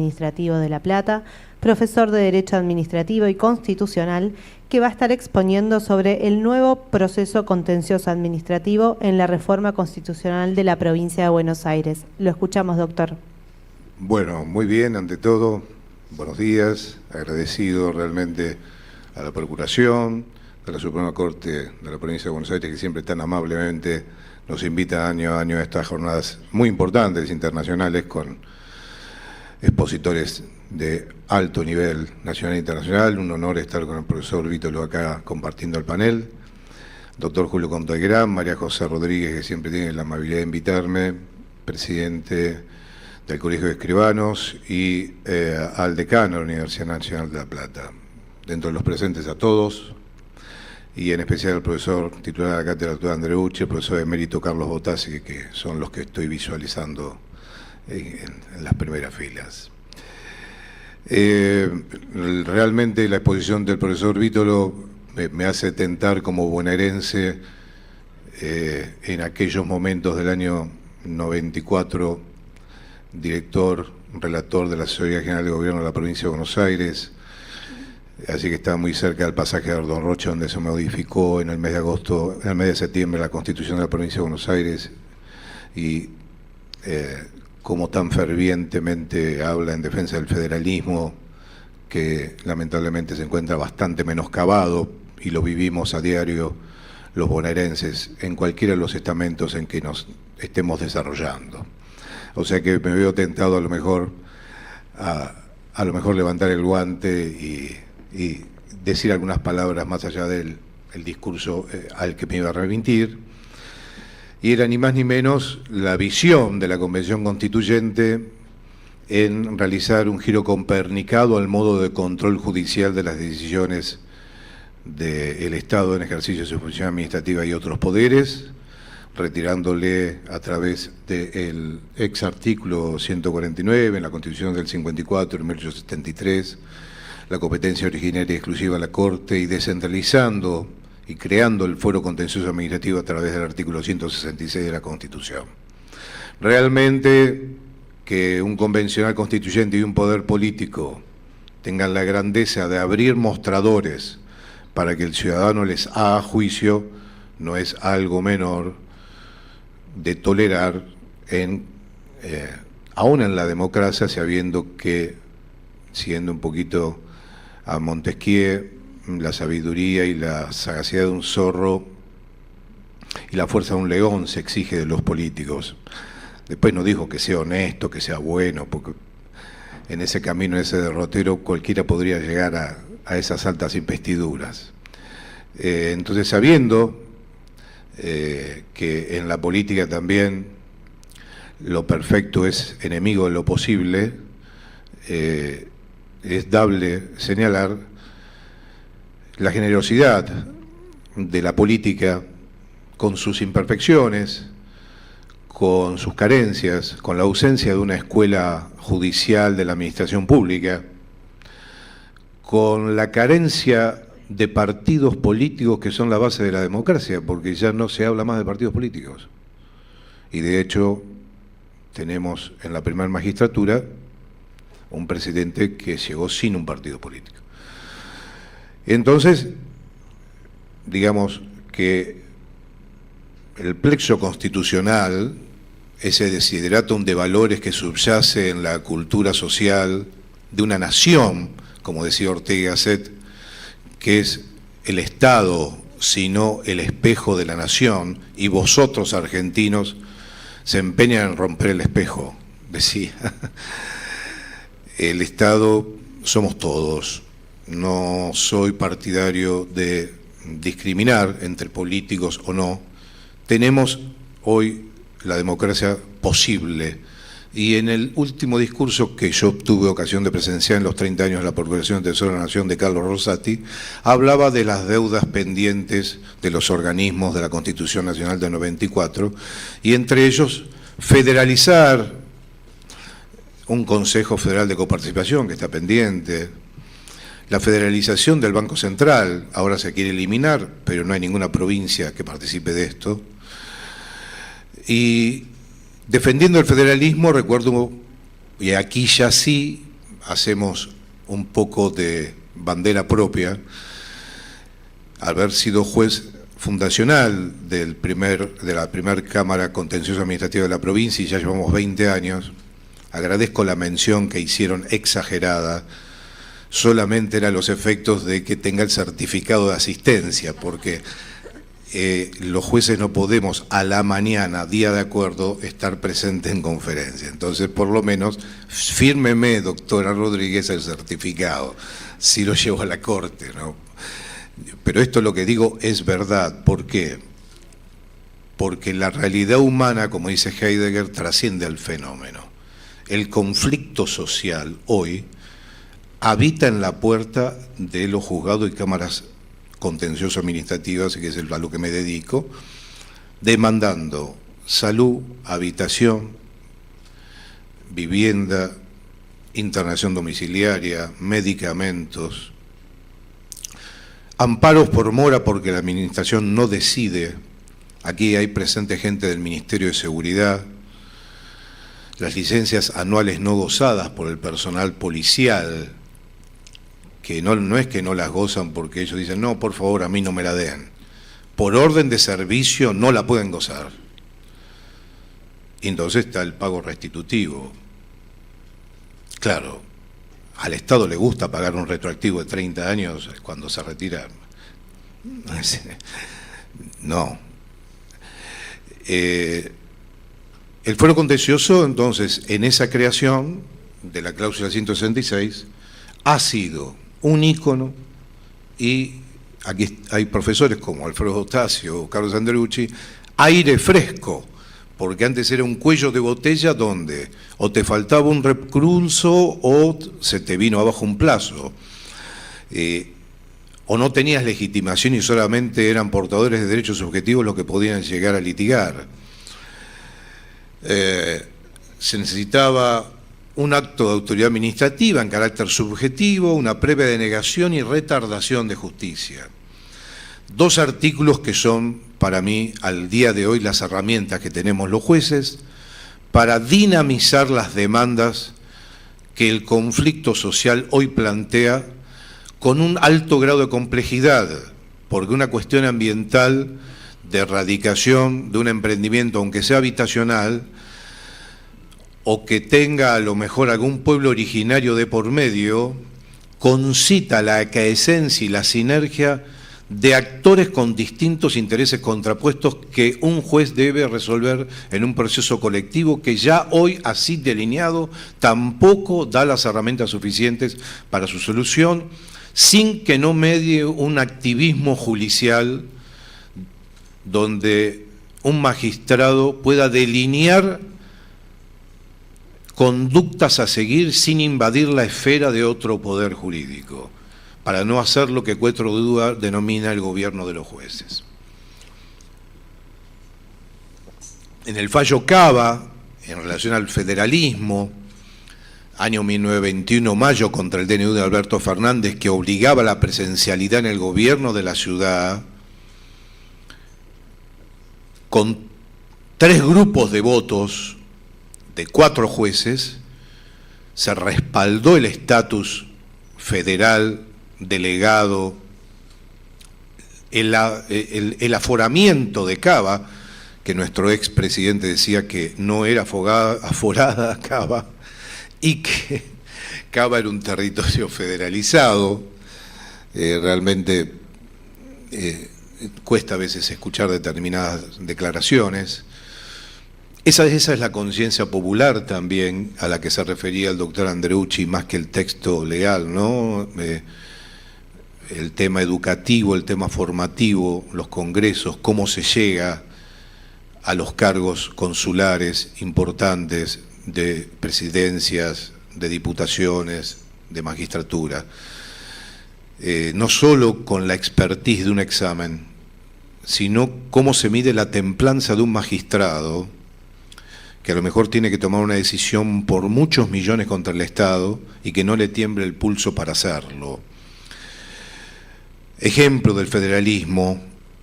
Administrativo de La Plata, profesor de Derecho Administrativo y Constitucional, que va a estar exponiendo sobre el nuevo proceso contencioso administrativo en la reforma constitucional de la provincia de Buenos Aires. Lo escuchamos, doctor. Bueno, muy bien, ante todo, buenos días, agradecido realmente a la Procuración de la Suprema Corte de la provincia de Buenos Aires, que siempre tan amablemente nos invita año a año a estas jornadas muy importantes internacionales con expositores de alto nivel nacional e internacional. Un honor estar con el profesor Vítolo acá compartiendo el panel. Doctor Julio Contagrán, María José Rodríguez, que siempre tiene la amabilidad de invitarme, presidente del Colegio de Escribanos, y al decano de la Universidad Nacional de La Plata. Dentro de los presentes a todos, y en especial al profesor titular de la cátedra, doctor Andreucci, el profesor emérito Carlos Botassi, que son los que estoy visualizando en las primeras filas. Realmente la exposición del profesor Vítolo me hace tentar como bonaerense en aquellos momentos del año 94, director, relator de la Asesoría General de Gobierno de la provincia de Buenos Aires, así que estaba muy cerca del pasaje de Ardón Rocha, donde se modificó en el mes de agosto, en el mes de septiembre, la Constitución de la provincia de Buenos Aires, y como tan fervientemente habla en defensa del federalismo, que lamentablemente se encuentra bastante menoscabado, y lo vivimos a diario los bonaerenses en cualquiera de los estamentos en que nos estemos desarrollando. O sea que me veo tentado a lo mejor levantar el guante y decir algunas palabras más allá del discurso al que me iba a remitir. Y era ni más ni menos la visión de la Convención Constituyente en realizar un giro copernicado al modo de control judicial de las decisiones del Estado en ejercicio de su función administrativa y otros poderes, retirándole a través del ex artículo 149 en la Constitución del 54, en 1873, la competencia originaria y exclusiva de la Corte, y descentralizando y creando el Foro Contencioso Administrativo a través del artículo 166 de la Constitución. Realmente que un convencional constituyente y un poder político tengan la grandeza de abrir mostradores para que el ciudadano les haga juicio no es algo menor de tolerar, aún en la democracia, sabiendo que, siguiendo un poquito a Montesquieu, la sabiduría y la sagacidad de un zorro y la fuerza de un león se exige de los políticos. Después no dijo que sea honesto, que sea bueno, porque en ese camino, en ese derrotero, cualquiera podría llegar a esas altas investiduras. Entonces, sabiendo que en la política también lo perfecto es enemigo de lo posible, es dable señalar la generosidad de la política con sus imperfecciones, con sus carencias, con la ausencia de una escuela judicial de la administración pública, con la carencia de partidos políticos que son la base de la democracia, porque ya no se habla más de partidos políticos. Y de hecho tenemos en la primera magistratura un presidente que llegó sin un partido político. Entonces, digamos que el plexo constitucional, ese desideratum de valores que subyace en la cultura social de una nación, como decía Ortega y Gasset, que es el Estado, sino el espejo de la nación, y vosotros, argentinos, se empeñan en romper el espejo, decía. El Estado somos todos. No soy partidario de discriminar entre políticos o no. Tenemos hoy la democracia posible, y en el último discurso que yo tuve ocasión de presenciar en los 30 años de la Procuración de Tesoro de la Nación de Carlos Rosati, hablaba de las deudas pendientes de los organismos de la Constitución Nacional de 94, y entre ellos federalizar un Consejo Federal de Coparticipación que está pendiente, la federalización del Banco Central, ahora se quiere eliminar, pero no hay ninguna provincia que participe de esto. Y defendiendo el federalismo, recuerdo, y aquí ya sí, hacemos un poco de bandera propia, haber sido juez fundacional de la primera Cámara Contencioso Administrativa de la provincia, y ya llevamos 20 años. Agradezco la mención que hicieron exagerada, solamente eran los efectos de que tenga el certificado de asistencia, porque los jueces no podemos a la mañana, día de acuerdo, estar presentes en conferencia. Entonces, por lo menos, fírmeme, doctora Rodríguez, el certificado, si lo llevo a la corte, ¿no? Pero esto lo que digo es verdad. ¿Por qué? Porque la realidad humana, como dice Heidegger, trasciende al fenómeno. El conflicto social hoy habita en la puerta de los juzgados y cámaras contencioso-administrativas, que es a lo que me dedico, demandando salud, habitación, vivienda, internación domiciliaria, medicamentos, amparos por mora porque la administración no decide. Aquí hay presente gente del Ministerio de Seguridad, las licencias anuales no gozadas por el personal policial, que no es que no las gozan porque ellos dicen, no, por favor, a mí no me la den. Por orden de servicio no la pueden gozar. Y entonces está el pago restitutivo. Claro, al Estado le gusta pagar un retroactivo de 30 años cuando se retira. No. El fuero contencioso, entonces, en esa creación de la cláusula 166, ha sido un ícono, y aquí hay profesores como Alfredo Ostacio o Carlos Andreucci, aire fresco, porque antes era un cuello de botella donde o te faltaba un recurso o se te vino abajo un plazo, o no tenías legitimación y solamente eran portadores de derechos subjetivos los que podían llegar a litigar. Se necesitaba un acto de autoridad administrativa en carácter subjetivo, una previa denegación y retardación de justicia. Dos artículos que son, para mí, al día de hoy, las herramientas que tenemos los jueces para dinamizar las demandas que el conflicto social hoy plantea con un alto grado de complejidad, porque una cuestión ambiental de erradicación de un emprendimiento, aunque sea habitacional, o que tenga a lo mejor algún pueblo originario de por medio, concita la aquiescencia y la sinergia de actores con distintos intereses contrapuestos que un juez debe resolver en un proceso colectivo que ya hoy, así delineado, tampoco da las herramientas suficientes para su solución, sin que no medie un activismo judicial donde un magistrado pueda delinear conductas a seguir sin invadir la esfera de otro poder jurídico, para no hacer lo que Cuetro Duda denomina el gobierno de los jueces. En el fallo Cava, en relación al federalismo, año 1921, mayo, contra el DNU de Alberto Fernández, que obligaba la presencialidad en el gobierno de la ciudad, con 3 grupos de votos de 4 jueces, se respaldó el estatus federal, delegado, el aforamiento de Cava, que nuestro expresidente decía que no era aforada Cava, y que Cava era un territorio federalizado. Realmente cuesta a veces escuchar determinadas declaraciones. Esa es la conciencia popular también a la que se refería el doctor Andreucci, más que el texto legal, ¿no? El tema educativo, el tema formativo, los congresos, cómo se llega a los cargos consulares importantes de presidencias, de diputaciones, de magistratura. No solo con la expertise de un examen, sino cómo se mide la templanza de un magistrado, que a lo mejor tiene que tomar una decisión por muchos millones contra el Estado y que no le tiemble el pulso para hacerlo. Ejemplo del federalismo,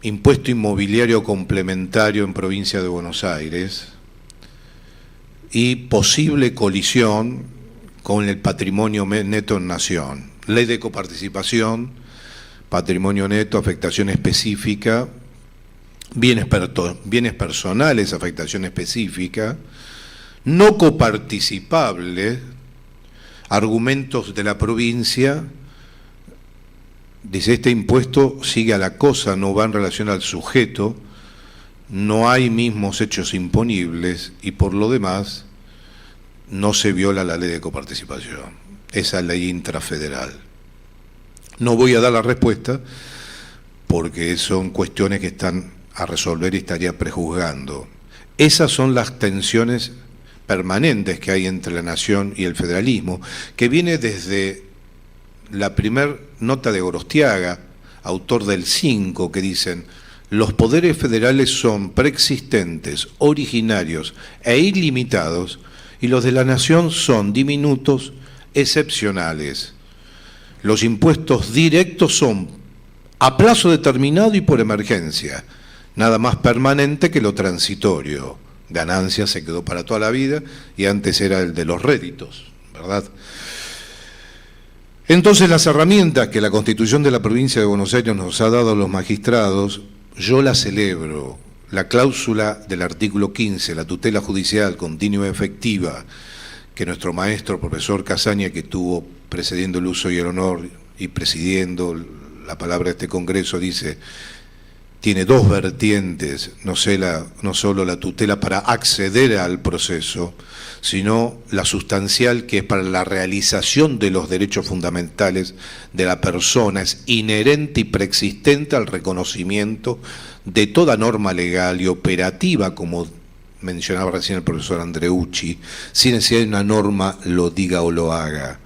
impuesto inmobiliario complementario en provincia de Buenos Aires y posible colisión con el patrimonio neto en nación. Ley de coparticipación, patrimonio neto, afectación específica, bienes personales, afectación específica, no coparticipable, argumentos de la provincia. Dice, este impuesto sigue a la cosa, no va en relación al sujeto, no hay mismos hechos imponibles y por lo demás no se viola la ley de coparticipación, esa ley intrafederal. No voy a dar la respuesta porque son cuestiones que están a resolver y estaría prejuzgando. Esas son las tensiones permanentes que hay entre la nación y el federalismo, que viene desde la primer nota de Gorostiaga, autor del 5, que dicen: los poderes federales son preexistentes, originarios e ilimitados, y los de la nación son diminutos, excepcionales. Los impuestos directos son a plazo determinado y por emergencia, nada más permanente que lo transitorio. Ganancia se quedó para toda la vida y antes era el de los réditos, ¿verdad? Entonces las herramientas que la Constitución de la Provincia de Buenos Aires nos ha dado a los magistrados, yo las celebro. La cláusula del artículo 15, la tutela judicial continua y efectiva, que nuestro maestro, profesor Casaña, que estuvo precediendo el uso y el honor y presidiendo la palabra de este Congreso, dice, tiene dos vertientes, no solo la tutela para acceder al proceso, sino la sustancial, que es para la realización de los derechos fundamentales de la persona, es inherente y preexistente al reconocimiento de toda norma legal y operativa, como mencionaba recién el profesor Andreucci, sin necesidad de una norma lo diga o lo haga.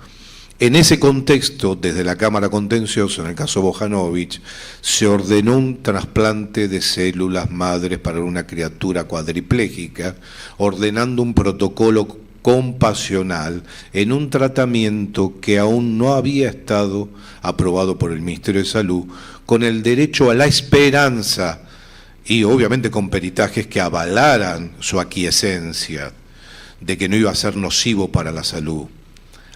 En ese contexto, desde la Cámara Contenciosa, en el caso Bojanovich, se ordenó un trasplante de células madres para una criatura cuadripléjica, ordenando un protocolo compasional en un tratamiento que aún no había estado aprobado por el Ministerio de Salud, con el derecho a la esperanza y obviamente con peritajes que avalaran su aquiescencia de que no iba a ser nocivo para la salud.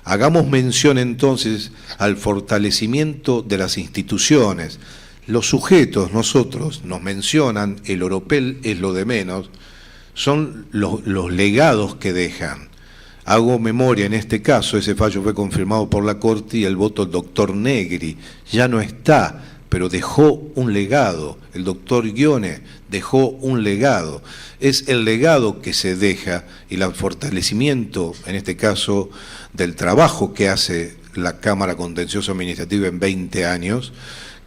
Hagamos mención entonces al fortalecimiento de las instituciones. Los sujetos, nosotros, nos mencionan, el oropel es lo de menos, son los legados que dejan. Hago memoria en este caso, ese fallo fue confirmado por la Corte y el voto del doctor Negri, ya no está, pero dejó un legado. El doctor Guione dejó un legado. Es el legado que se deja y el fortalecimiento, en este caso, del trabajo que hace la Cámara Contenciosa Administrativa en 20 años,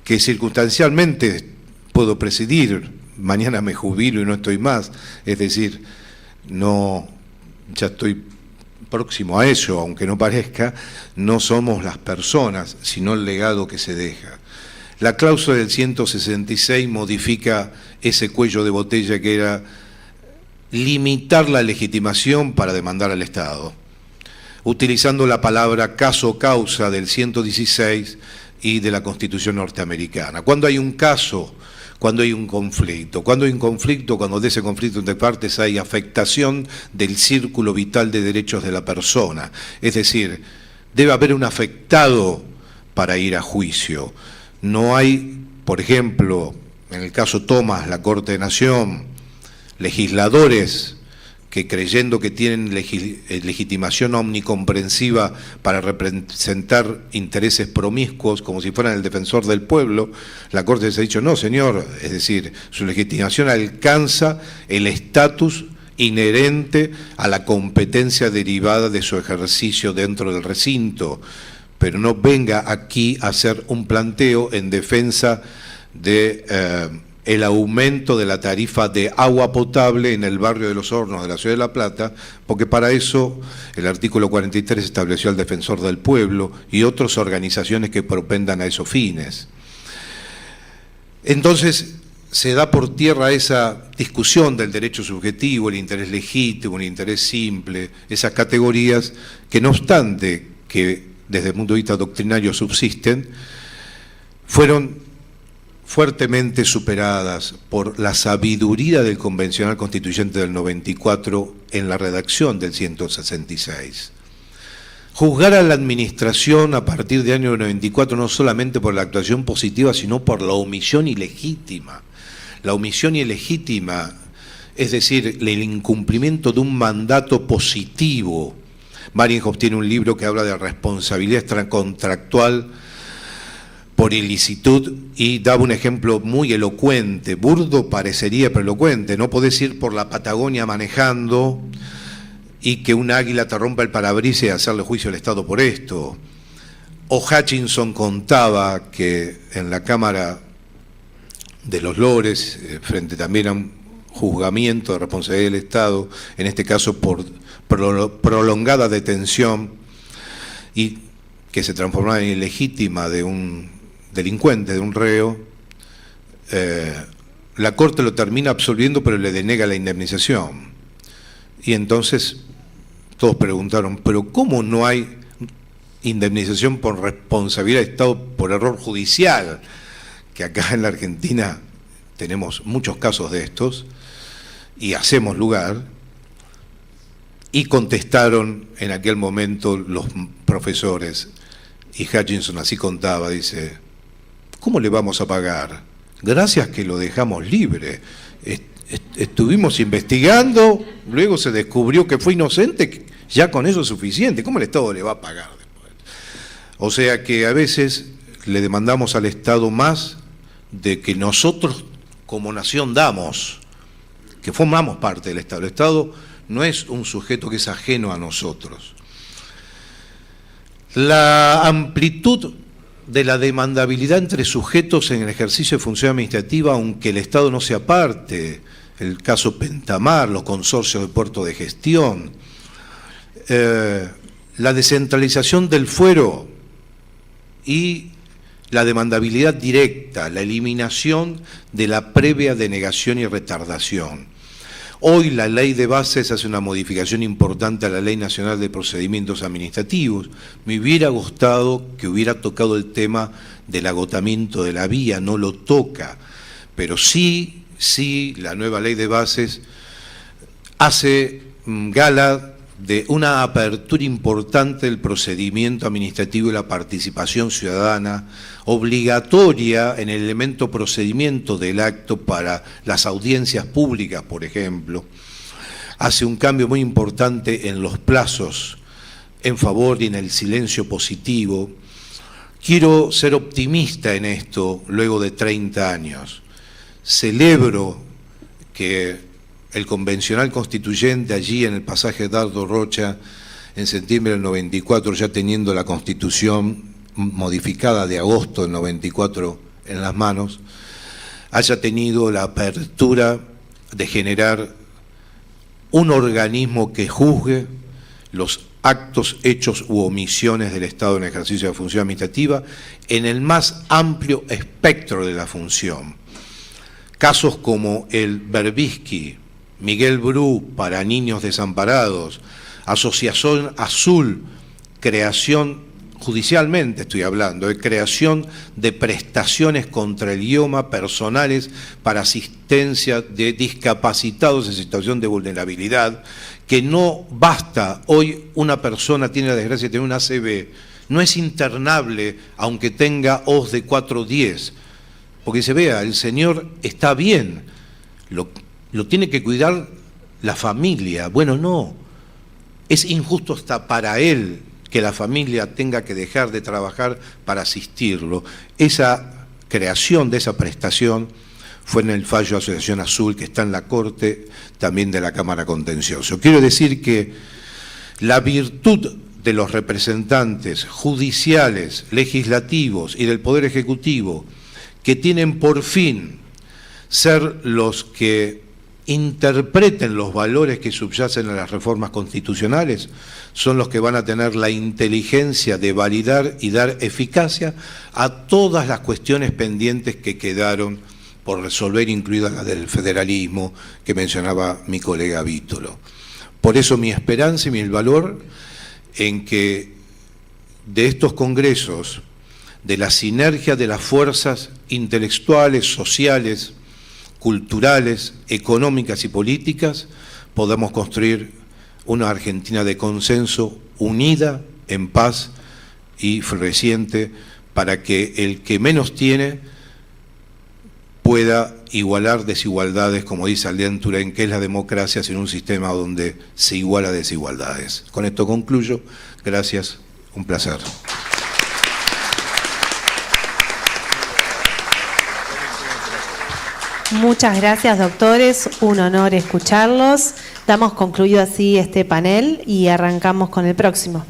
que circunstancialmente puedo presidir, mañana me jubilo y no estoy más, es decir, no, ya estoy próximo a eso, aunque no parezca, no somos las personas, sino el legado que se deja. La cláusula del 166 modifica ese cuello de botella que era limitar la legitimación para demandar al Estado, utilizando la palabra caso o causa del 116 y de la Constitución norteamericana. Cuando hay un caso, cuando hay un conflicto, cuando de ese conflicto entre partes hay afectación del círculo vital de derechos de la persona, es decir, debe haber un afectado para ir a juicio. No hay, por ejemplo, en el caso Tomás, la Corte de Nación, legisladores que creyendo que tienen legitimación omnicomprensiva para representar intereses promiscuos como si fueran el defensor del pueblo, la Corte les ha dicho, no señor, es decir, su legitimación alcanza el estatus inherente a la competencia derivada de su ejercicio dentro del recinto, pero no venga aquí a hacer un planteo en defensa de el aumento de la tarifa de agua potable en el barrio de Los Hornos de la Ciudad de La Plata, porque para eso el artículo 43 estableció al defensor del pueblo y otras organizaciones que propendan a esos fines. Entonces se da por tierra esa discusión del derecho subjetivo, el interés legítimo, el interés simple, esas categorías que no obstante que desde el punto de vista doctrinario subsisten, fueron fuertemente superadas por la sabiduría del Convencional Constituyente del 94 en la redacción del 166. juzgar a la administración a partir del año 94 no solamente por la actuación positiva, sino por la omisión ilegítima. La omisión ilegítima, es decir, el incumplimiento de un mandato positivo. Barinhoff tiene un libro que habla de responsabilidad extracontractual por ilicitud y daba un ejemplo muy elocuente, burdo parecería, pero elocuente. No podés ir por la Patagonia manejando y que un águila te rompa el parabrisas y hacerle juicio al Estado por esto. O Hutchinson contaba que en la Cámara de los Lores, frente también a un juzgamiento de responsabilidad del Estado, en este caso por prolongada detención, y que se transformaba en ilegítima de un delincuente, de un reo, la Corte lo termina absolviendo, pero le denega la indemnización. Y entonces todos preguntaron, ¿pero cómo no hay indemnización por responsabilidad de Estado por error judicial? Que acá en la Argentina tenemos muchos casos de estos y hacemos lugar. Y contestaron en aquel momento los profesores, y Hutchinson así contaba, dice, ¿cómo le vamos a pagar? Gracias que lo dejamos libre. Estuvimos investigando, luego se descubrió que fue inocente, ya con eso es suficiente. ¿Cómo el Estado le va a pagar después? O sea que a veces le demandamos al Estado más de que nosotros como nación damos, que formamos parte del Estado. El Estado no es un sujeto que es ajeno a nosotros. La amplitud de la demandabilidad entre sujetos en el ejercicio de función administrativa, aunque el Estado no sea parte, el caso Pentamar, los consorcios de puerto de gestión, la descentralización del fuero y la demandabilidad directa, la eliminación de la previa denegación y retardación. Hoy la ley de bases hace una modificación importante a la Ley Nacional de Procedimientos Administrativos. Me hubiera gustado que hubiera tocado el tema del agotamiento de la vía, no lo toca, pero sí, la nueva ley de bases hace gala de una apertura importante del procedimiento administrativo y la participación ciudadana obligatoria en el elemento procedimiento del acto para las audiencias públicas, por ejemplo. Hace un cambio muy importante en los plazos en favor y en el silencio positivo. Quiero ser optimista en esto luego de 30 años. Celebro que el convencional constituyente allí en el pasaje Dardo Rocha, en septiembre del 94, ya teniendo la Constitución modificada de agosto del 94 en las manos, haya tenido la apertura de generar un organismo que juzgue los actos, hechos u omisiones del Estado en ejercicio de la función administrativa en el más amplio espectro de la función. Casos como el Berbisky, Miguel Bru para niños desamparados, Asociación Azul, creación, judicialmente estoy hablando, de creación de prestaciones contra el idioma personales para asistencia de discapacitados en situación de vulnerabilidad, que no basta, hoy una persona tiene la desgracia de tener una ACV, no es internable aunque tenga OS de 410, porque se vea, el señor está bien, lo tiene que cuidar la familia. Bueno, no, es injusto hasta para él que la familia tenga que dejar de trabajar para asistirlo. Esa creación de esa prestación fue en el fallo de Asociación Azul, que está en la Corte también de la Cámara Contencioso. Quiero decir que la virtud de los representantes judiciales, legislativos y del Poder Ejecutivo, que tienen por fin ser los que interpreten los valores que subyacen a las reformas constitucionales, son los que van a tener la inteligencia de validar y dar eficacia a todas las cuestiones pendientes que quedaron por resolver, incluida la del federalismo que mencionaba mi colega Vítolo. Por eso mi esperanza y mi valor en que de estos congresos, de la sinergia de las fuerzas intelectuales, sociales, culturales, económicas y políticas, podamos construir una Argentina de consenso, unida, en paz y floreciente para que el que menos tiene pueda igualar desigualdades, como dice Aldén Turén, que es la democracia, sin un sistema donde se iguala desigualdades. Con esto concluyo. Gracias, un placer. Muchas gracias, doctores. Un honor escucharlos. Damos concluido así este panel y arrancamos con el próximo.